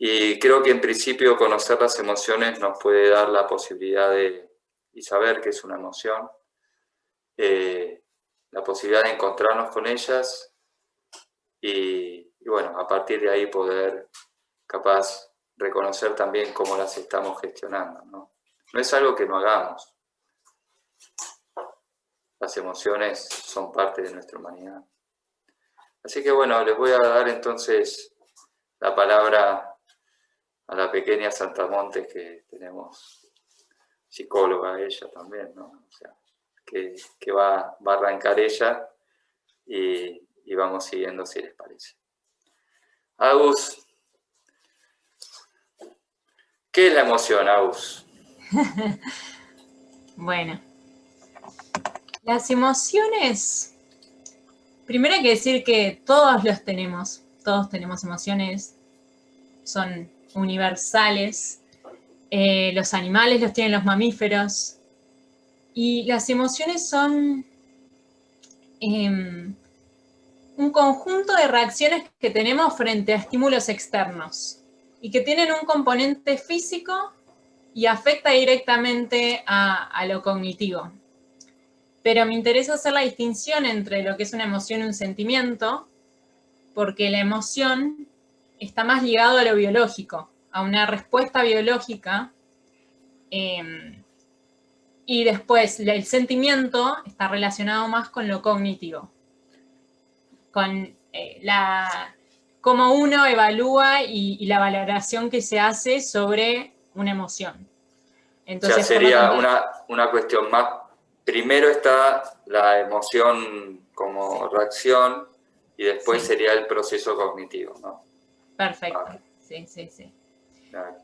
Y creo que en principio conocer las emociones nos puede dar la posibilidad y saber qué es una emoción, la posibilidad de encontrarnos con ellas y bueno, a partir de ahí poder capaz reconocer también cómo las estamos gestionando, ¿no? No es algo que no hagamos. Las emociones son parte de nuestra humanidad. Así que bueno, les voy a dar entonces la palabra a la pequeña Saltamontes, que tenemos psicóloga ella también, ¿no? O sea, que va a arrancar ella y vamos siguiendo si les parece. Agus, ¿qué es la emoción, Agus? Bueno, las emociones, primero hay que decir que todos tenemos emociones, son universales, los animales los tienen los mamíferos, y las emociones son un conjunto de reacciones que tenemos frente a estímulos externos y que tienen un componente físico y afecta directamente a lo cognitivo. Pero me interesa hacer la distinción entre lo que es una emoción y un sentimiento, porque la emoción está más ligado a lo biológico, a una respuesta biológica, y después el sentimiento está relacionado más con lo cognitivo, con cómo uno evalúa y la valoración que se hace sobre una emoción. Entonces, ya Por lo sería tanto, una cuestión más. Primero está la emoción como reacción y después sí, sería el proceso cognitivo, ¿no? perfecto. Okay. Sí, sí, sí. Claro.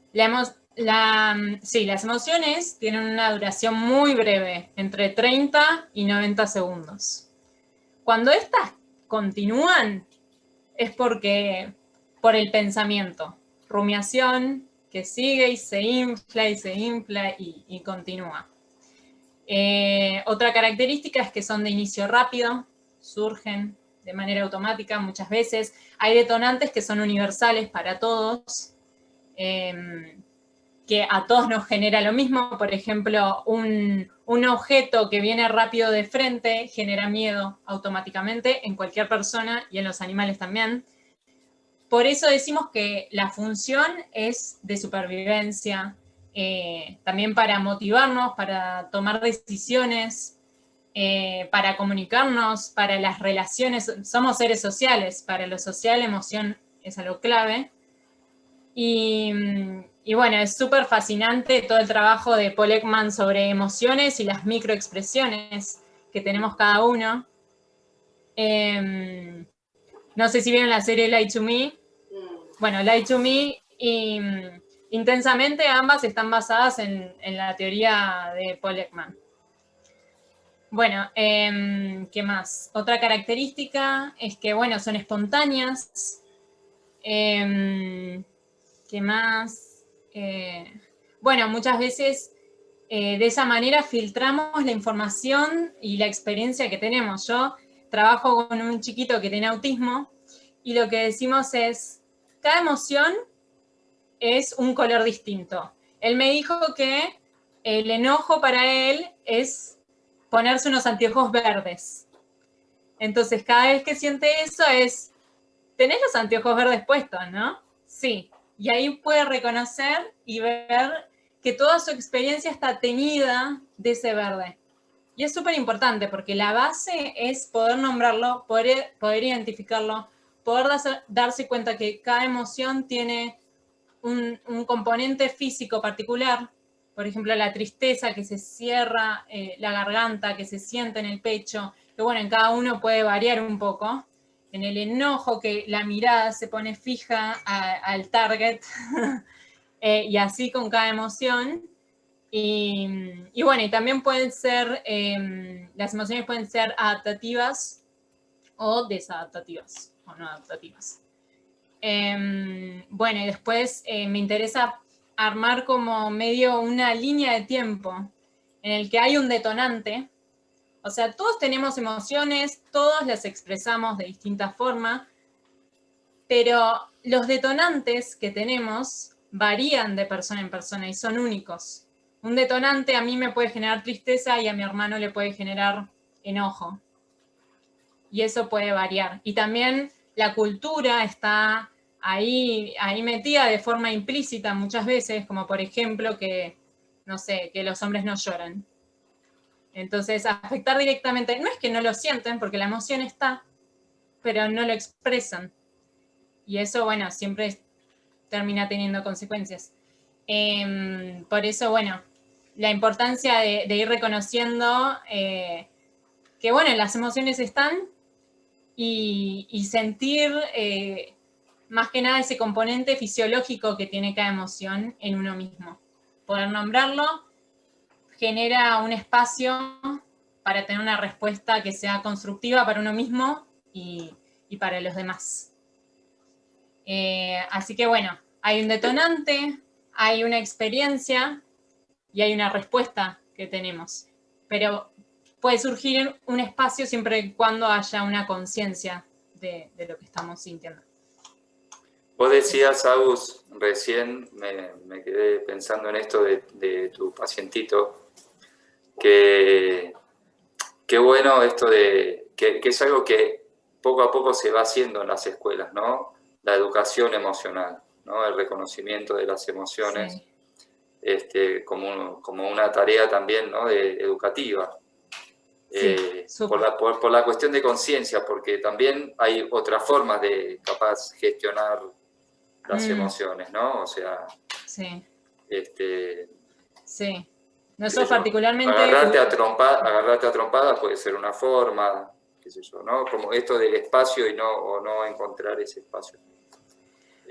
Sí, las emociones tienen una duración muy breve, entre 30 y 90 segundos. Cuando estas continúan, es por el pensamiento, rumiación, que sigue y se infla y continúa. Otra característica es que son de inicio rápido, surgen de manera automática muchas veces. Hay detonantes que son universales para todos, que a todos nos genera lo mismo. Por ejemplo, un objeto que viene rápido de frente genera miedo automáticamente en cualquier persona y en los animales también. Por eso decimos que la función es de supervivencia, también para motivarnos, para tomar decisiones, para comunicarnos, para las relaciones. Somos seres sociales, para lo social la emoción es algo clave. Y bueno, es súper fascinante todo el trabajo de Paul Ekman sobre emociones y las microexpresiones que tenemos cada uno. No sé si vieron la serie Lie to Me. Bueno, Lie to Me y Intensamente, ambas están basadas en la teoría de Paul Ekman. Bueno, ¿qué más? Otra característica es que, bueno, son espontáneas. ¿Qué más? Bueno, muchas veces de esa manera filtramos la información y la experiencia que tenemos. Yo trabajo con un chiquito que tiene autismo y lo que decimos es, cada emoción es un color distinto. Él me dijo que el enojo para él es ponerse unos anteojos verdes. Entonces, cada vez que siente eso es, tenés los anteojos verdes puestos, ¿no? Sí. Y ahí puede reconocer y ver que toda su experiencia está teñida de ese verde. Y es súper importante porque la base es poder nombrarlo, poder identificarlo, poder darse cuenta que cada emoción tiene un componente físico particular. Por ejemplo, la tristeza que se cierra la garganta, que se siente en el pecho, que bueno, en cada uno puede variar un poco. En el enojo, que la mirada se pone fija al target, y así con cada emoción. Y bueno, y también pueden ser, las emociones pueden ser adaptativas o desadaptativas, o no adaptativas. Bueno, y después me interesa armar como medio una línea de tiempo en el que hay un detonante. O sea, todos tenemos emociones, todos las expresamos de distinta forma, pero los detonantes que tenemos varían de persona en persona y son únicos. Un detonante a mí me puede generar tristeza y a mi hermano le puede generar enojo. Y eso puede variar. Y también la cultura está ahí metida de forma implícita muchas veces, como por ejemplo que, no sé, que los hombres no lloran. Entonces, afectar directamente, no es que no lo sienten, porque la emoción está, pero no lo expresan. Y eso, bueno, siempre termina teniendo consecuencias. Por eso, bueno, la importancia de ir reconociendo que, bueno, las emociones están y sentir más que nada ese componente fisiológico que tiene cada emoción en uno mismo. Poder nombrarlo genera un espacio para tener una respuesta que sea constructiva para uno mismo y para los demás. Así que bueno, hay un detonante, hay una experiencia y hay una respuesta que tenemos. Pero puede surgir un espacio siempre y cuando haya una conciencia de lo que estamos sintiendo. Vos decías, Agus, recién me quedé pensando en esto de tu pacientito, que bueno esto de que es algo que poco a poco se va haciendo en las escuelas, ¿no? La educación emocional, ¿no? El reconocimiento de las emociones, sí. Como una tarea también, ¿no? Educativa. Sí, por la cuestión de conciencia, porque también hay otras formas de, capaz, gestionar las emociones, ¿no? O sea, sí. Sí. Nosotros particularmente... Agarrarte a trompadas puede ser una forma, qué sé yo, ¿no? Como esto del espacio o no encontrar ese espacio.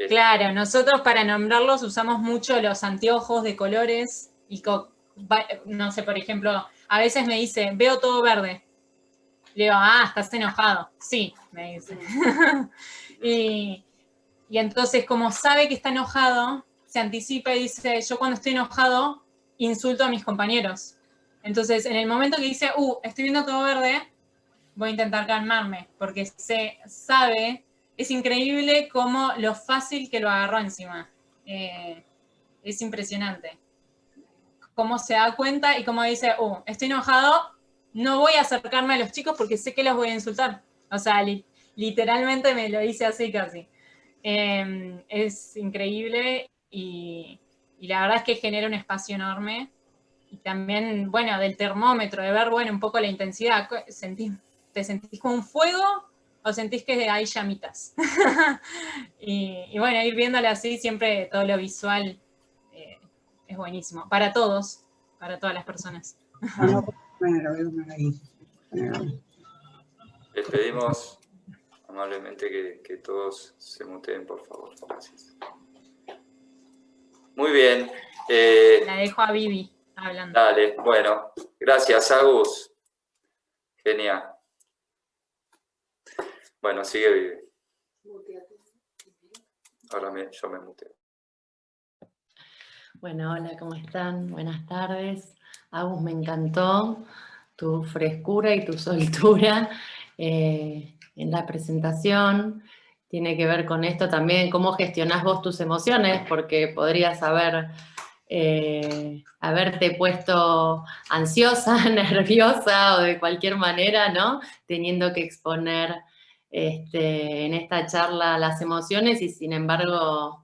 Claro, nosotros para nombrarlos usamos mucho los anteojos de colores y, no sé, por ejemplo, a veces me dice, veo todo verde. Le digo, estás enojado. Sí, me dice. y entonces, como sabe que está enojado, se anticipa y dice, yo cuando estoy enojado, insulto a mis compañeros. Entonces, en el momento que dice, estoy viendo todo verde, voy a intentar calmarme, porque sabe, es increíble cómo lo fácil que lo agarró encima. Es impresionante. Cómo se da cuenta y cómo dice, estoy enojado, no voy a acercarme a los chicos porque sé que los voy a insultar. O sea, literalmente me lo dice así casi. Es increíble y la verdad es que genera un espacio enorme. Y también, bueno, del termómetro, de ver, bueno, un poco la intensidad. ¿Te sentís con un fuego o sentís que hay llamitas? y bueno, ir viéndolo así, siempre todo lo visual es buenísimo. Para todos, para todas las personas. Les pedimos amablemente que todos se muteen, por favor. Gracias. Muy bien. La dejo a Vivi hablando. Dale, bueno. Gracias, Agus. Genial. Bueno, sigue Vivi. Ahora yo me muteo. Bueno, hola, ¿cómo están? Buenas tardes. Agus, me encantó tu frescura y tu soltura en la presentación. Tiene que ver con esto también, cómo gestionás vos tus emociones, porque podrías haberte puesto ansiosa, nerviosa o de cualquier manera, ¿no? Teniendo que exponer en esta charla las emociones y sin embargo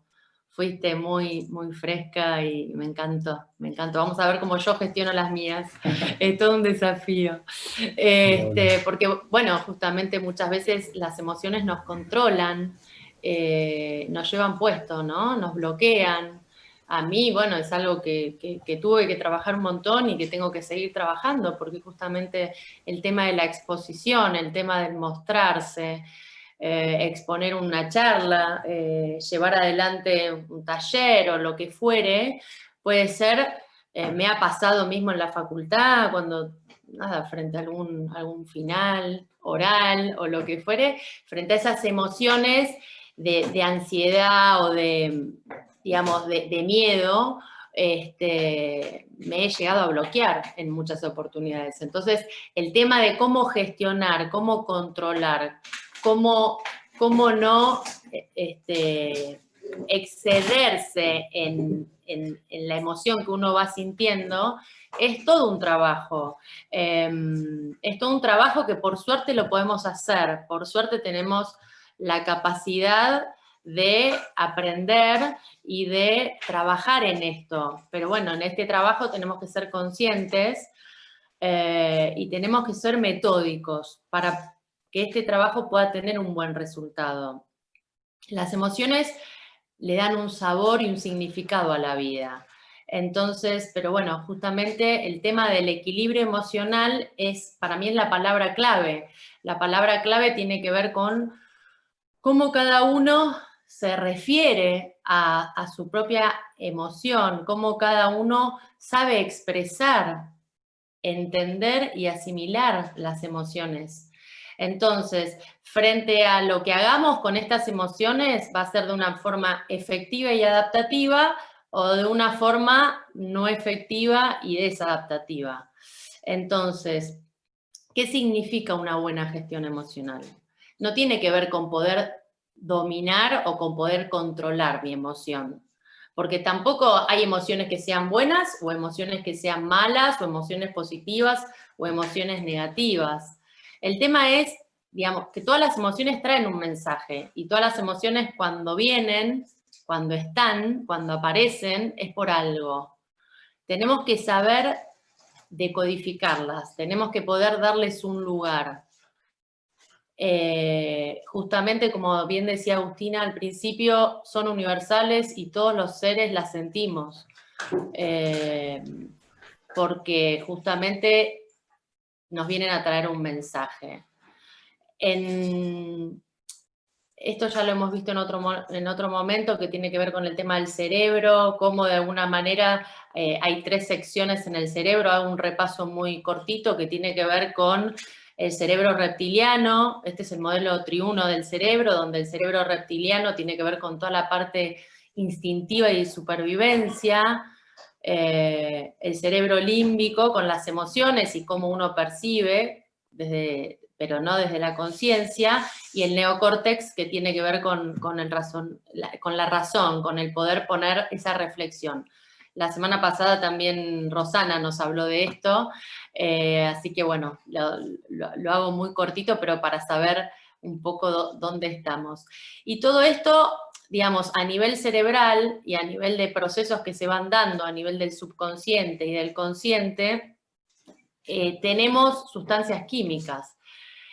fuiste muy, muy fresca y me encantó, me encantó. Vamos a ver cómo yo gestiono las mías. Es todo un desafío. Porque, bueno, justamente muchas veces las emociones nos controlan, nos llevan puesto, ¿no? Nos bloquean. A mí, bueno, es algo que tuve que trabajar un montón y que tengo que seguir trabajando, porque justamente el tema de la exposición, el tema del mostrarse, exponer una charla, llevar adelante un taller o lo que fuere, puede ser, me ha pasado mismo en la facultad, cuando, nada, frente a algún final oral o lo que fuere, frente a esas emociones de ansiedad o de, digamos, de miedo, me he llegado a bloquear en muchas oportunidades. Entonces, el tema de cómo gestionar, cómo controlar, cómo cómo no excederse en la emoción que uno va sintiendo, es todo un trabajo. Es todo un trabajo que por suerte lo podemos hacer, por suerte tenemos la capacidad de aprender y de trabajar en esto. Pero bueno, en este trabajo tenemos que ser conscientes y tenemos que ser metódicos para que este trabajo pueda tener un buen resultado. Las emociones le dan un sabor y un significado a la vida. Entonces, pero bueno, justamente el tema del equilibrio emocional para mí es la palabra clave. La palabra clave tiene que ver con cómo cada uno se refiere a su propia emoción, cómo cada uno sabe expresar, entender y asimilar las emociones. Entonces, frente a lo que hagamos con estas emociones, va a ser de una forma efectiva y adaptativa o de una forma no efectiva y desadaptativa. Entonces, ¿qué significa una buena gestión emocional? No tiene que ver con poder dominar o con poder controlar mi emoción. Porque tampoco hay emociones que sean buenas o emociones que sean malas o emociones positivas o emociones negativas. El tema es, digamos, que todas las emociones traen un mensaje y todas las emociones cuando vienen, cuando están, cuando aparecen, es por algo. Tenemos que saber decodificarlas, tenemos que poder darles un lugar. Justamente como bien decía Agustina al principio, son universales y todos los seres las sentimos, porque justamente nos vienen a traer un mensaje. Esto ya lo hemos visto en otro momento, que tiene que ver con el tema del cerebro, cómo de alguna manera hay 3 secciones en el cerebro. Hago un repaso muy cortito que tiene que ver con el cerebro reptiliano. Este es el modelo triuno del cerebro, donde el cerebro reptiliano tiene que ver con toda la parte instintiva y de supervivencia. El cerebro límbico con las emociones y cómo uno percibe, pero no desde la conciencia, y el neocórtex que tiene que ver con la razón, con el poder poner esa reflexión. La semana pasada también Rosana nos habló de esto, así que bueno, lo hago muy cortito, pero para saber un poco dónde estamos. Y todo esto, digamos, a nivel cerebral y a nivel de procesos que se van dando, a nivel del subconsciente y del consciente, tenemos sustancias químicas.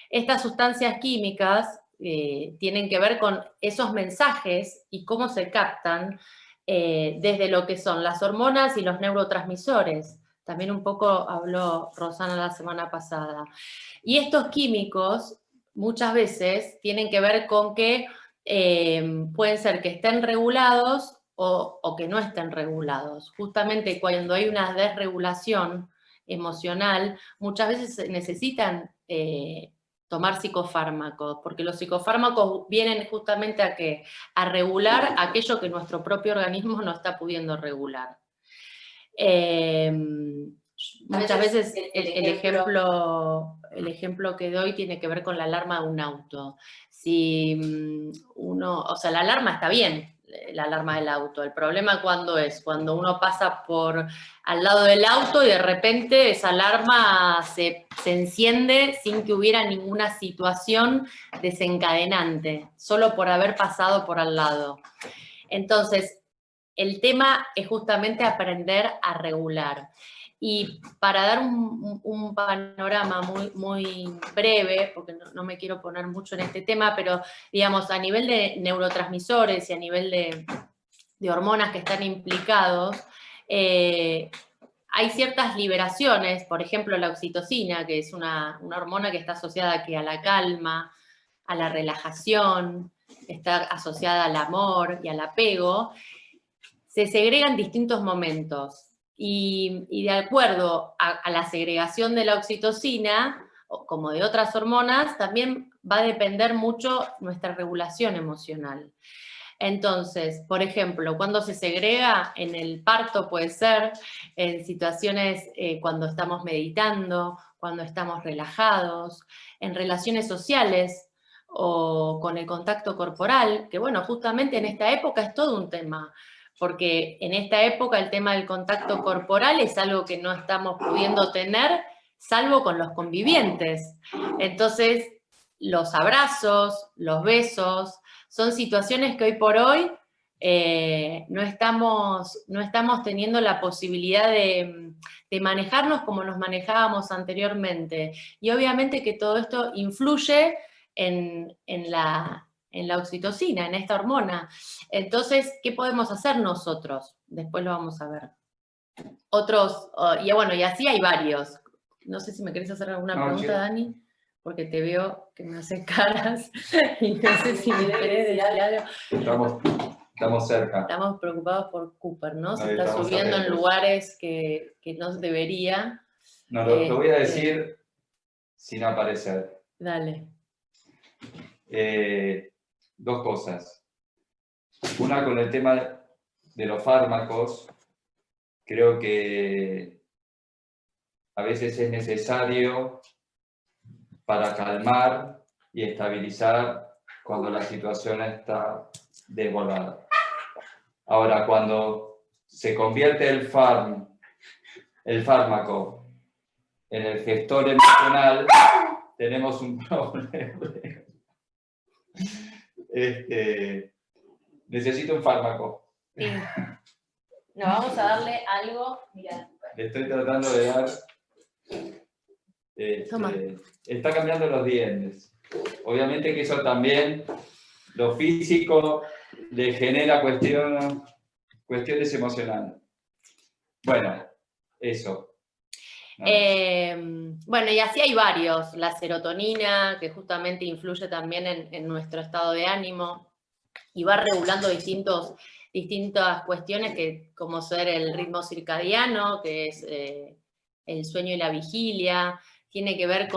Estas sustancias químicas tienen que ver con esos mensajes y cómo se captan desde lo que son las hormonas y los neurotransmisores. También un poco habló Rosana la semana pasada. Y estos químicos muchas veces tienen que ver con que pueden ser que estén regulados o que no estén regulados. Justamente cuando hay una desregulación emocional, muchas veces se necesitan tomar psicofármacos, porque los psicofármacos vienen justamente a regular aquello que nuestro propio organismo no está pudiendo regular. Muchas veces el ejemplo que doy tiene que ver con la alarma de un auto. Si o sea, la alarma está bien, la alarma del auto. El problema ¿cuándo es? Cuando uno pasa al lado del auto y de repente esa alarma se enciende sin que hubiera ninguna situación desencadenante, solo por haber pasado por al lado. Entonces, el tema es justamente aprender a regular. Y para dar un panorama muy breve, porque no me quiero poner mucho en este tema, pero digamos, a nivel de neurotransmisores y a nivel de hormonas que están implicados, hay ciertas liberaciones, por ejemplo la oxitocina, que es una hormona que está asociada a la calma, a la relajación, está asociada al amor y al apego, se segrega en distintos momentos. Y de acuerdo a la segregación de la oxitocina, como de otras hormonas, también va a depender mucho nuestra regulación emocional. Entonces, por ejemplo, cuando se segrega en el parto puede ser, en situaciones cuando estamos meditando, cuando estamos relajados, en relaciones sociales, o con el contacto corporal, que bueno, justamente en esta época es todo un tema, porque en esta época el tema del contacto corporal es algo que no estamos pudiendo tener, salvo con los convivientes. Entonces, los abrazos, los besos, son situaciones que hoy por hoy no estamos teniendo la posibilidad de manejarnos como nos manejábamos anteriormente. Y obviamente que todo esto influye en la oxitocina, en esta hormona. Entonces, ¿qué podemos hacer nosotros? Después lo vamos a ver. Otros, y bueno, y así hay varios. No sé si me querés hacer alguna pregunta, Dani, porque te veo que me haces caras y no sé si me querés decir algo. Estamos cerca. Estamos preocupados por Cooper, ¿no? Se está Estamos subiendo atentos. en lugares que no debería. No, lo voy a decir sin aparecer. Dale. Dos cosas. Una, con el tema de los fármacos, creo que a veces es necesario para calmar y estabilizar cuando la situación está desbordada. Ahora, cuando se convierte el fármaco en el gestor emocional, tenemos un problema. Necesito un fármaco. Sí. No, vamos a darle algo. Mira. Le estoy tratando de dar. Toma. Está cambiando los dientes. Obviamente que eso también, lo físico, le genera cuestiones emocionales. Bueno, eso. Bueno, y así hay varios. La serotonina, que justamente influye también en nuestro estado de ánimo y va regulando distintas cuestiones, como ser el ritmo circadiano, que es el sueño y la vigilia, tiene que ver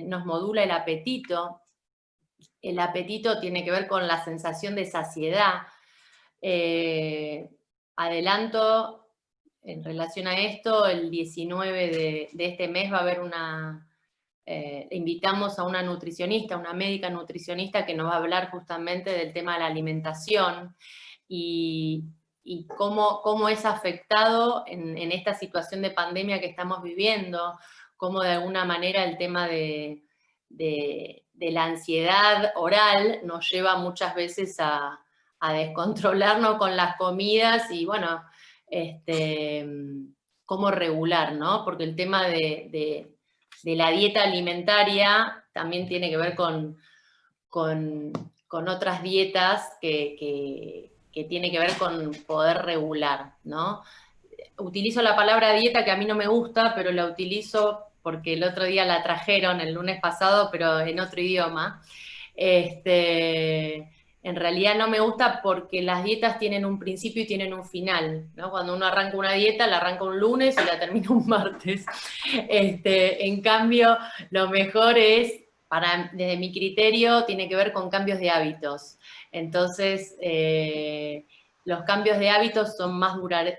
nos modula el apetito. El apetito tiene que ver con la sensación de saciedad. Adelanto, en relación a esto, el 19 de este mes va a haber invitamos a una nutricionista, una médica nutricionista que nos va a hablar justamente del tema de la alimentación y cómo es afectado en esta situación de pandemia que estamos viviendo, cómo de alguna manera el tema de la ansiedad oral nos lleva muchas veces a descontrolarnos con las comidas y bueno, cómo regular, ¿no? Porque el tema de la dieta alimentaria también tiene que ver con otras dietas que tiene que ver con poder regular, ¿no? Utilizo la palabra dieta que a mí no me gusta, pero la utilizo porque el otro día la trajeron el lunes pasado, pero en otro idioma. En realidad no me gusta porque las dietas tienen un principio y tienen un final, ¿no? Cuando uno arranca una dieta, la arranca un lunes y la termina un martes. En cambio, lo mejor es, desde mi criterio, tiene que ver con cambios de hábitos. Entonces, los cambios de hábitos son más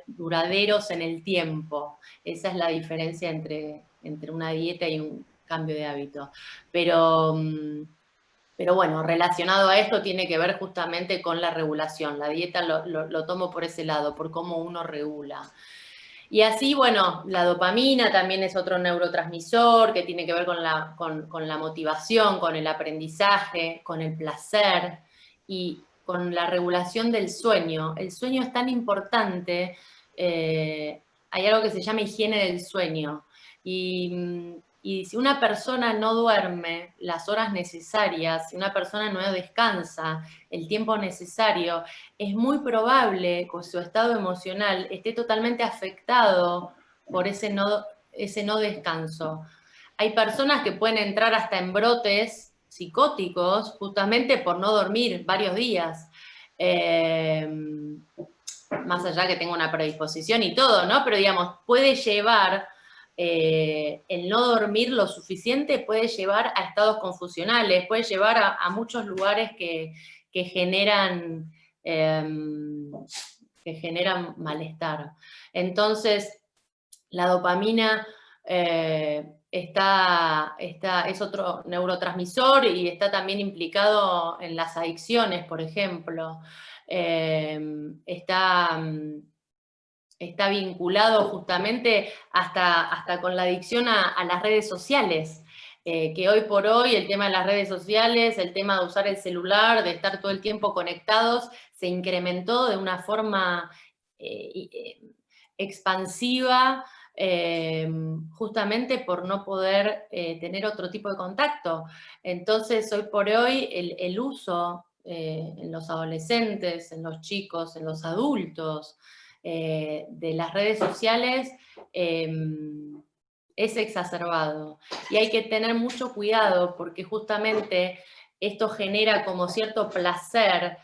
duraderos en el tiempo. Esa es la diferencia entre una dieta y un cambio de hábito. Pero bueno, relacionado a esto tiene que ver justamente con la regulación. La dieta lo tomo por ese lado, por cómo uno regula. Y así, bueno, la dopamina también es otro neurotransmisor que tiene que ver con la motivación, con el aprendizaje, con el placer y con la regulación del sueño. El sueño es tan importante, hay algo que se llama higiene del sueño. Y si una persona no duerme las horas necesarias, si una persona no descansa el tiempo necesario, es muy probable que su estado emocional esté totalmente afectado por ese no descanso. Hay personas que pueden entrar hasta en brotes psicóticos justamente por no dormir varios días. Más allá que tenga una predisposición y todo, ¿no? Pero digamos, puede llevar... el no dormir lo suficiente puede llevar a estados confusionales, puede llevar a muchos lugares que generan malestar. Entonces, la dopamina es otro neurotransmisor y está también implicado en las adicciones, por ejemplo. Está vinculado justamente hasta con la adicción a las redes sociales. Que hoy por hoy el tema de las redes sociales, el tema de usar el celular, de estar todo el tiempo conectados, se incrementó de una forma expansiva, justamente por no poder tener otro tipo de contacto. Entonces, hoy por hoy, el uso en los adolescentes, en los chicos, en los adultos, de las redes sociales, es exacerbado. Y hay que tener mucho cuidado porque justamente esto genera como cierto placer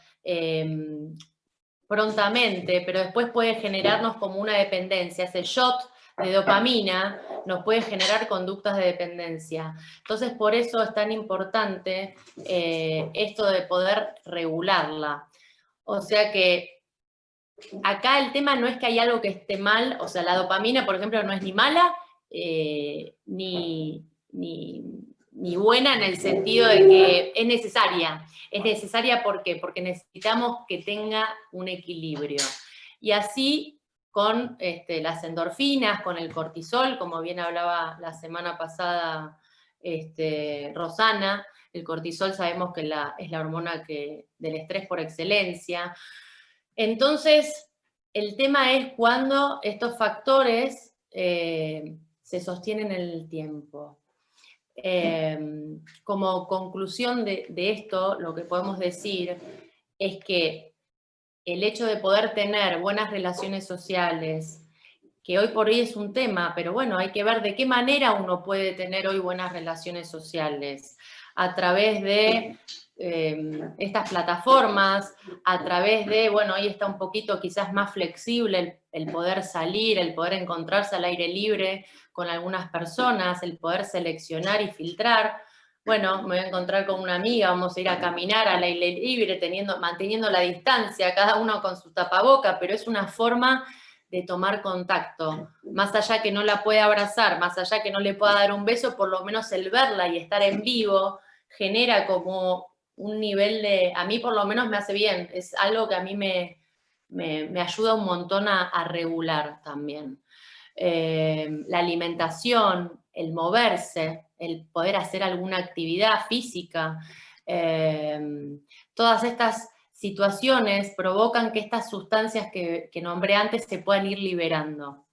prontamente, pero después puede generarnos como una dependencia. Ese shot de dopamina nos puede generar conductas de dependencia. Entonces, por eso es tan importante esto de poder regularla. O sea que acá el tema no es que hay algo que esté mal, o sea, la dopamina, por ejemplo, no es ni mala, ni buena en el sentido de que es necesaria. Es necesaria ¿por qué? Porque necesitamos que tenga un equilibrio. Y así con las endorfinas, con el cortisol, como bien hablaba la semana pasada Rosana, el cortisol sabemos que es la hormona del estrés por excelencia. Entonces, el tema es cuando estos factores se sostienen en el tiempo. Como conclusión de esto, lo que podemos decir es que el hecho de poder tener buenas relaciones sociales, que hoy por hoy es un tema, pero bueno, hay que ver de qué manera uno puede tener hoy buenas relaciones sociales, a través de estas plataformas, a través de, bueno, hoy está un poquito quizás más flexible el poder salir, el poder encontrarse al aire libre con algunas personas, el poder seleccionar y filtrar. Bueno, me voy a encontrar con una amiga, vamos a ir a caminar al aire libre, manteniendo la distancia, cada uno con su tapaboca, pero es una forma de tomar contacto. Más allá que no la pueda abrazar, más allá que no le pueda dar un beso, por lo menos el verla y estar en vivo genera como un nivel de, a mí por lo menos me hace bien, es algo que a mí me ayuda un montón a regular también. La alimentación, el moverse, el poder hacer alguna actividad física, todas estas situaciones provocan que estas sustancias que nombré antes se puedan ir liberando.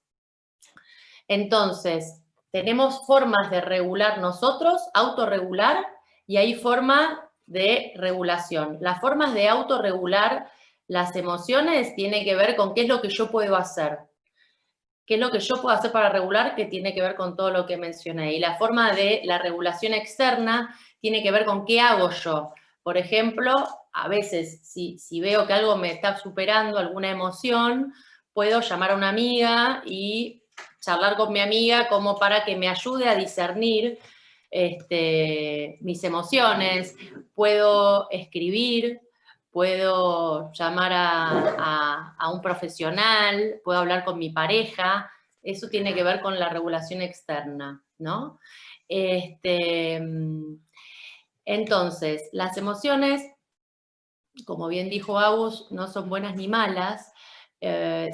Entonces, tenemos formas de regular nosotros, autorregular, y hay formas de regulación. Las formas de autorregular las emociones tienen que ver con qué es lo que yo puedo hacer. ¿Qué es lo que yo puedo hacer para regular? Que tiene que ver con todo lo que mencioné. Y la forma de la regulación externa tiene que ver con qué hago yo. Por ejemplo, a veces, si veo que algo me está superando, alguna emoción, puedo llamar a una amiga y charlar con mi amiga como para que me ayude a discernir mis emociones. Puedo escribir, puedo llamar a un profesional, puedo hablar con mi pareja. Eso tiene que ver con la regulación externa, ¿no? Entonces, las emociones, como bien dijo Agus, no son buenas ni malas,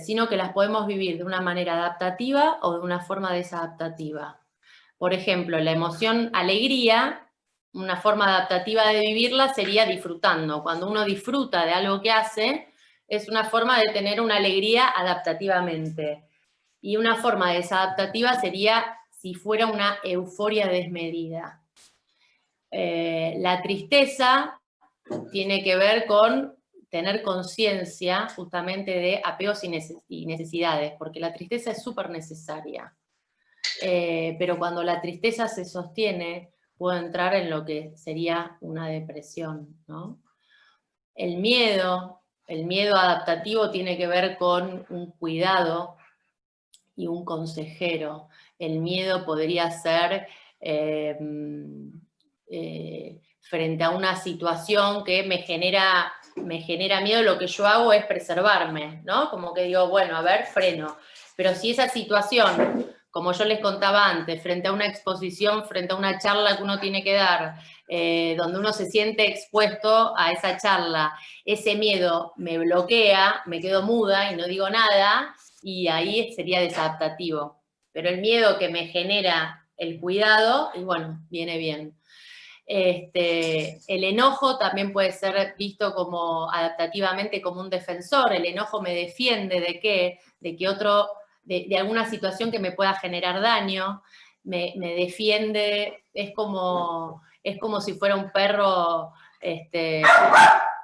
sino que las podemos vivir de una manera adaptativa o de una forma desadaptativa. Por ejemplo, la emoción alegría, una forma adaptativa de vivirla sería disfrutando. Cuando uno disfruta de algo que hace, es una forma de tener una alegría adaptativamente. Y una forma desadaptativa sería si fuera una euforia desmedida. La tristeza tiene que ver con tener conciencia justamente de apegos y necesidades, porque la tristeza es súper necesaria. Pero cuando la tristeza se sostiene, puedo entrar en lo que sería una depresión, ¿no? El miedo adaptativo tiene que ver con un cuidado y un consejero. El miedo podría ser frente a una situación que me genera miedo, lo que yo hago es preservarme, ¿no? Como que digo, bueno, a ver, freno. Pero si esa situación como yo les contaba antes, frente a una exposición, frente a una charla que uno tiene que dar, donde uno se siente expuesto a esa charla, ese miedo me bloquea, me quedo muda y no digo nada, y ahí sería desadaptativo. Pero el miedo que me genera el cuidado, y bueno, viene bien. El enojo también puede ser visto como adaptativamente como un defensor. El enojo me defiende ¿de qué? De alguna situación que me pueda generar daño, me defiende, es como si fuera un perro,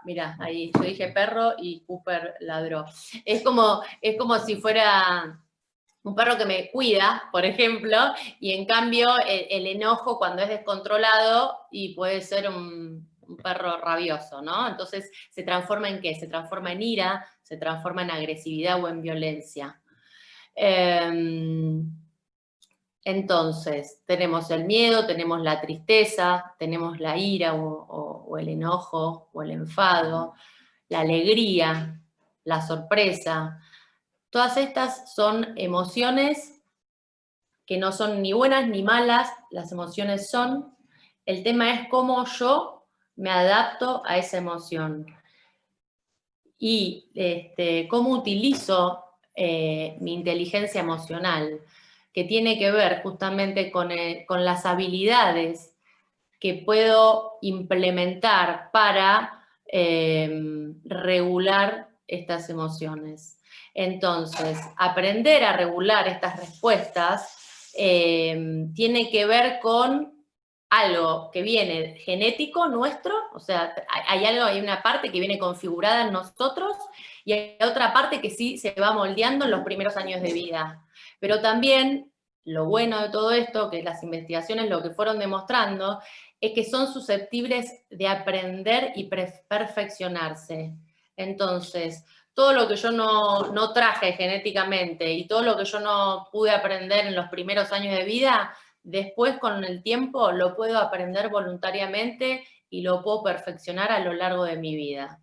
mira, ahí yo dije perro y Cooper ladró. Es como si fuera un perro que me cuida, por ejemplo, y en cambio el enojo cuando es descontrolado y puede ser un perro rabioso, ¿no? Entonces, ¿se transforma en qué? Se transforma en ira, se transforma en agresividad o en violencia. Entonces, tenemos el miedo, tenemos la tristeza, tenemos la ira o el enojo o el enfado, la alegría, la sorpresa. Todas estas son emociones que no son ni buenas ni malas, las emociones son. El tema es cómo yo me adapto a esa emoción y cómo utilizo mi inteligencia emocional, que tiene que ver justamente con las habilidades que puedo implementar para regular estas emociones. Entonces, aprender a regular estas respuestas tiene que ver con algo que viene genético nuestro, o sea, hay una parte que viene configurada en nosotros y hay otra parte que sí se va moldeando en los primeros años de vida. Pero también, lo bueno de todo esto, que las investigaciones lo que fueron demostrando, es que son susceptibles de aprender y perfeccionarse. Entonces, todo lo que yo no traje genéticamente y todo lo que yo no pude aprender en los primeros años de vida, después con el tiempo lo puedo aprender voluntariamente y lo puedo perfeccionar a lo largo de mi vida.